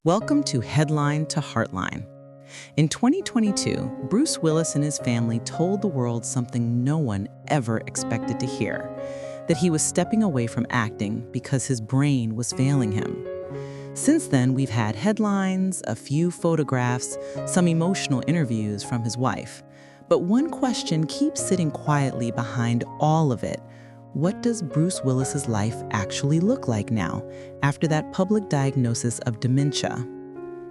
Welcome to Headline to Heartline. In 2022, Bruce Willis and his family told the world something no one ever expected to hear, that he was stepping away from acting because his brain was failing him. Since then, we've had headlines, a few photographs, some emotional interviews from his wife. But one question keeps sitting quietly behind all of it. What does Bruce Willis's life actually look like now, after that public diagnosis of dementia?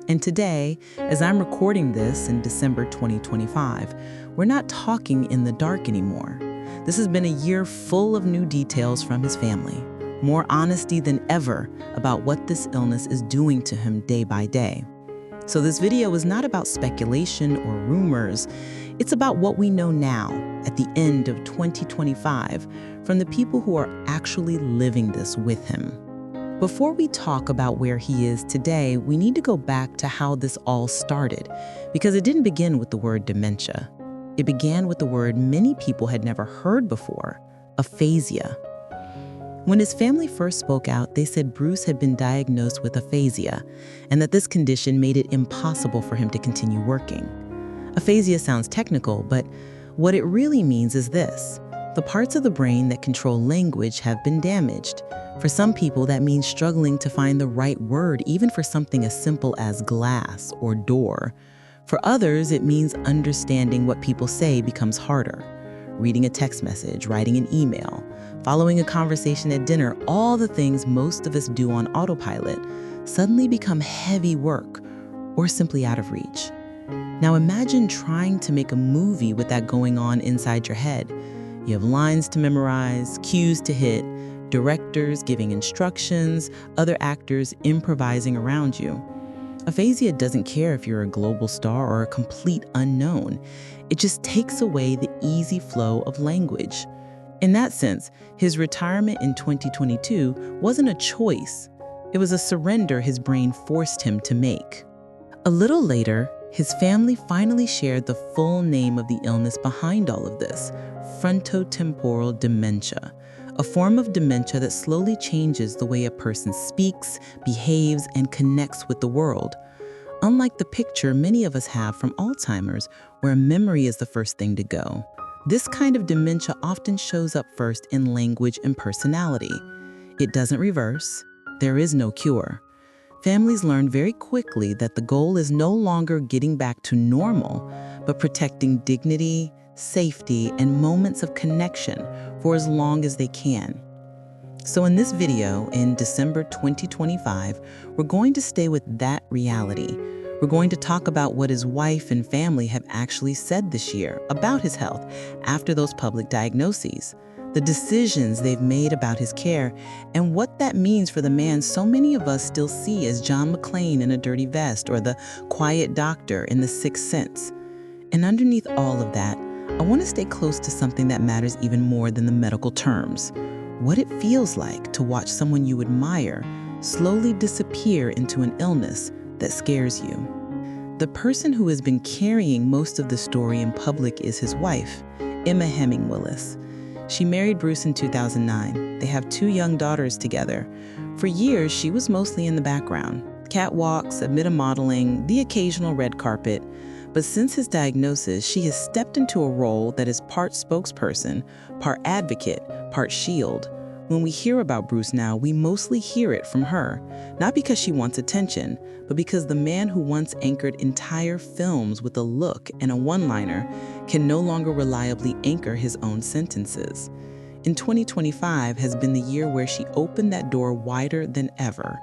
And today, as I'm recording this in December 2025, we're not talking in the dark anymore. This has been a year full of new details from his family, more honesty than ever about what this illness is doing to him day by day. So this video is not about speculation or rumors. It's about what we know now, at the end of 2025, from the people who are actually living this with him. Before we talk about where he is today, we need to go back to how this all started, because it didn't begin with the word dementia. It began with the word many people had never heard before, aphasia. When his family first spoke out, they said Bruce had been diagnosed with aphasia, and that this condition made it impossible for him to continue working. Aphasia sounds technical, but what it really means is this: the parts of the brain that control language have been damaged. For some people, that means struggling to find the right word, even for something as simple as glass or door. For others, it means understanding what people say becomes harder. Reading a text message, writing an email, following a conversation at dinner, all the things most of us do on autopilot suddenly become heavy work or simply out of reach. Now imagine trying to make a movie with that going on inside your head. You have lines to memorize, cues to hit, directors giving instructions, other actors improvising around you. Aphasia doesn't care if you're a global star or a complete unknown. It just takes away the easy flow of language. In that sense, his retirement in 2022 wasn't a choice. It was a surrender his brain forced him to make. A little later, his family finally shared the full name of the illness behind all of this: frontotemporal dementia, a form of dementia that slowly changes the way a person speaks, behaves, and connects with the world. Unlike the picture many of us have from Alzheimer's, where memory is the first thing to go, this kind of dementia often shows up first in language and personality. It doesn't reverse. There is no cure. Families learned very quickly that the goal is no longer getting back to normal, but protecting dignity, safety, and moments of connection for as long as they can. So in this video, in December 2025, we're going to stay with that reality. We're going to talk about what his wife and family have actually said this year about his health after those public diagnoses, the decisions they've made about his care, and what that means for the man so many of us still see as John McClane in A Dirty Vest or the quiet doctor in The Sixth Sense. And underneath all of that, I want to stay close to something that matters even more than the medical terms: what it feels like to watch someone you admire slowly disappear into an illness that scares you. The person who has been carrying most of the story in public is his wife, Emma Heming Willis. She married Bruce in 2009. They have 2 young daughters together. For years, she was mostly in the background: catwalks, a bit of modeling, the occasional red carpet. But since his diagnosis, she has stepped into a role that is part spokesperson, part advocate, part shield. When we hear about Bruce now, we mostly hear it from her, not because she wants attention, but because the man who once anchored entire films with a look and a one-liner can no longer reliably anchor his own sentences. In 2025 has been the year where she opened that door wider than ever.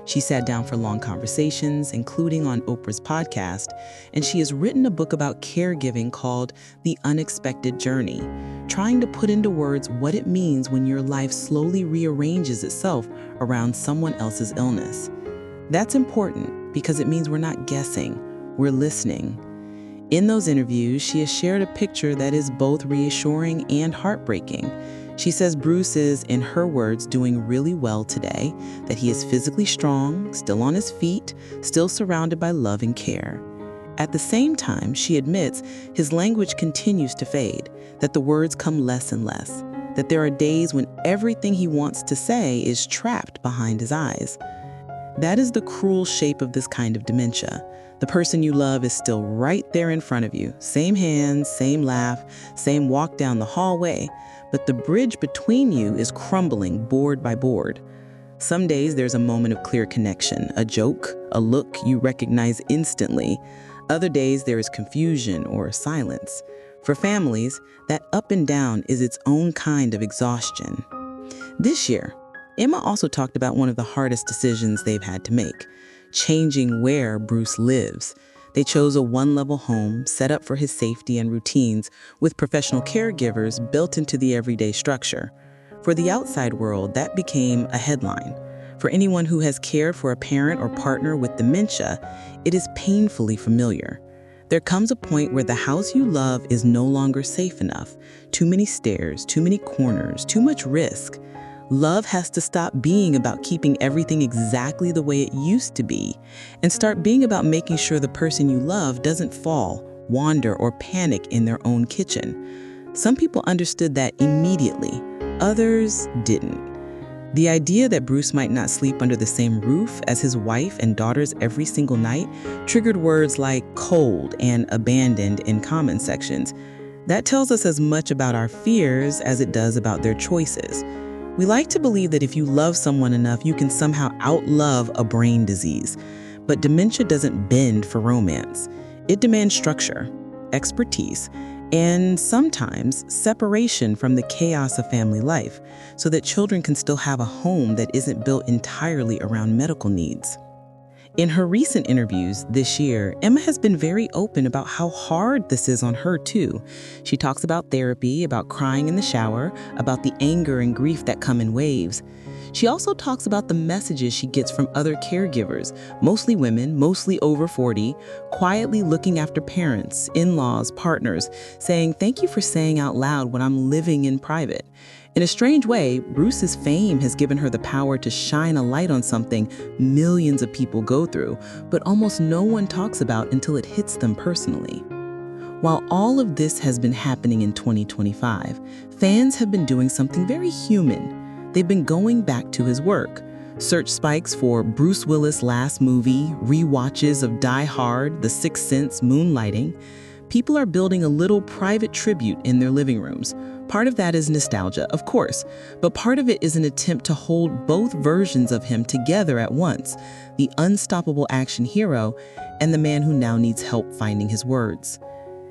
She sat down for long conversations, including on Oprah's podcast, and she has written a book about caregiving called The Unexpected Journey, trying to put into words what it means when your life slowly rearranges itself around someone else's illness. That's important because it means we're not guessing, we're listening. In those interviews, she has shared a picture that is both reassuring and heartbreaking. She says Bruce is, in her words, doing really well today, that he is physically strong, still on his feet, still surrounded by love and care. At the same time, she admits his language continues to fade, that the words come less and less, that there are days when everything he wants to say is trapped behind his eyes. That is the cruel shape of this kind of dementia. The person you love is still right there in front of you. Same hands, same laugh, same walk down the hallway, but the bridge between you is crumbling board by board. Some days there's a moment of clear connection, a joke, a look you recognize instantly. Other days there is confusion or silence. For families, that up and down is its own kind of exhaustion. This year, Emma also talked about one of the hardest decisions they've had to make, changing where Bruce lives. They chose a one-level home set up for his safety and routines with professional caregivers built into the everyday structure. For the outside world, that became a headline. For anyone who has cared for a parent or partner with dementia, it is painfully familiar. There comes a point where the house you love is no longer safe enough. Too many stairs, too many corners, too much risk. Love has to stop being about keeping everything exactly the way it used to be and start being about making sure the person you love doesn't fall, wander, or panic in their own kitchen. Some people understood that immediately, others didn't. The idea that Bruce might not sleep under the same roof as his wife and daughters every single night triggered words like cold and abandoned in comment sections. That tells us as much about our fears as it does about their choices. We like to believe that if you love someone enough, you can somehow outlove a brain disease. But dementia doesn't bend for romance. It demands structure, expertise, and sometimes separation from the chaos of family life so that children can still have a home that isn't built entirely around medical needs. In her recent interviews this year, Emma has been very open about how hard this is on her too. She talks about therapy, about crying in the shower, about the anger and grief that come in waves. She also talks about the messages she gets from other caregivers, mostly women, mostly over 40, quietly looking after parents, in-laws, partners, saying, "Thank you for saying out loud what I'm living in private." In a strange way, Bruce's fame has given her the power to shine a light on something millions of people go through, but almost no one talks about until it hits them personally. While all of this has been happening in 2025, fans have been doing something very human. They've been going back to his work. Search spikes for Bruce Willis' last movie, rewatches of Die Hard, The Sixth Sense, Moonlighting. People are building a little private tribute in their living rooms. Part of that is nostalgia, of course, but part of it is an attempt to hold both versions of him together at once, the unstoppable action hero and the man who now needs help finding his words.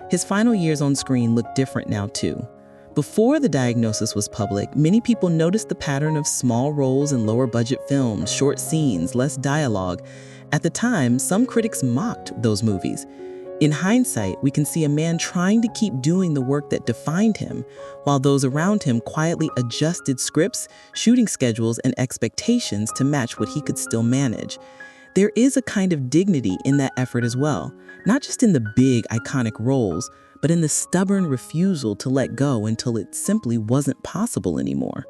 His final years on screen look different now too. Before the diagnosis was public, many people noticed the pattern of small roles in lower-budget films, short scenes, less dialogue. At the time, some critics mocked those movies. In hindsight, we can see a man trying to keep doing the work that defined him, while those around him quietly adjusted scripts, shooting schedules, and expectations to match what he could still manage. There is a kind of dignity in that effort as well, not just in the big, iconic roles, but in the stubborn refusal to let go until it simply wasn't possible anymore.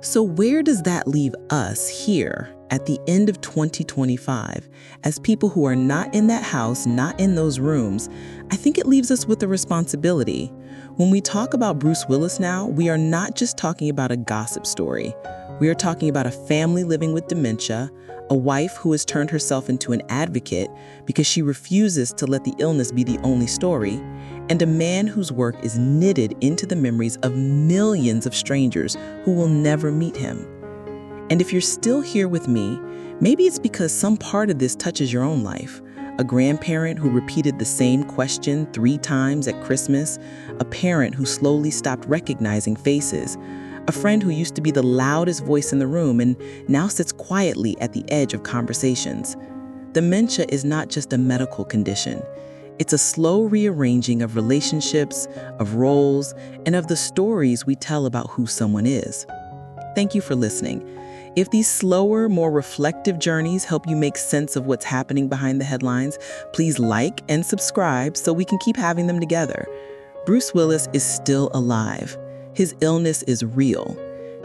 So where does that leave us here at the end of 2025 as people who are not in that house, not in those rooms? I think it leaves us with a responsibility. When we talk about Bruce Willis now, we are not just talking about a gossip story. We are talking about a family living with dementia, a wife who has turned herself into an advocate because she refuses to let the illness be the only story, and a man whose work is knitted into the memories of millions of strangers who will never meet him. And if you're still here with me, maybe it's because some part of this touches your own life. A grandparent who repeated the same question 3 times at Christmas, a parent who slowly stopped recognizing faces, a friend who used to be the loudest voice in the room and now sits quietly at the edge of conversations. Dementia is not just a medical condition. It's a slow rearranging of relationships, of roles, and of the stories we tell about who someone is. Thank you for listening. If these slower, more reflective journeys help you make sense of what's happening behind the headlines, please like and subscribe so we can keep having them together. Bruce Willis is still alive. His illness is real.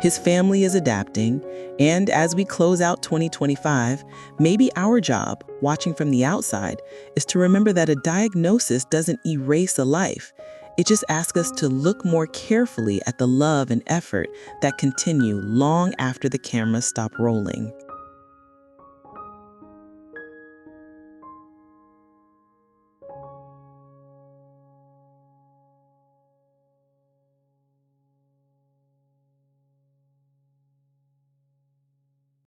His family is adapting, and as we close out 2025, maybe our job, watching from the outside, is to remember that a diagnosis doesn't erase a life. It just asks us to look more carefully at the love and effort that continue long after the cameras stop rolling.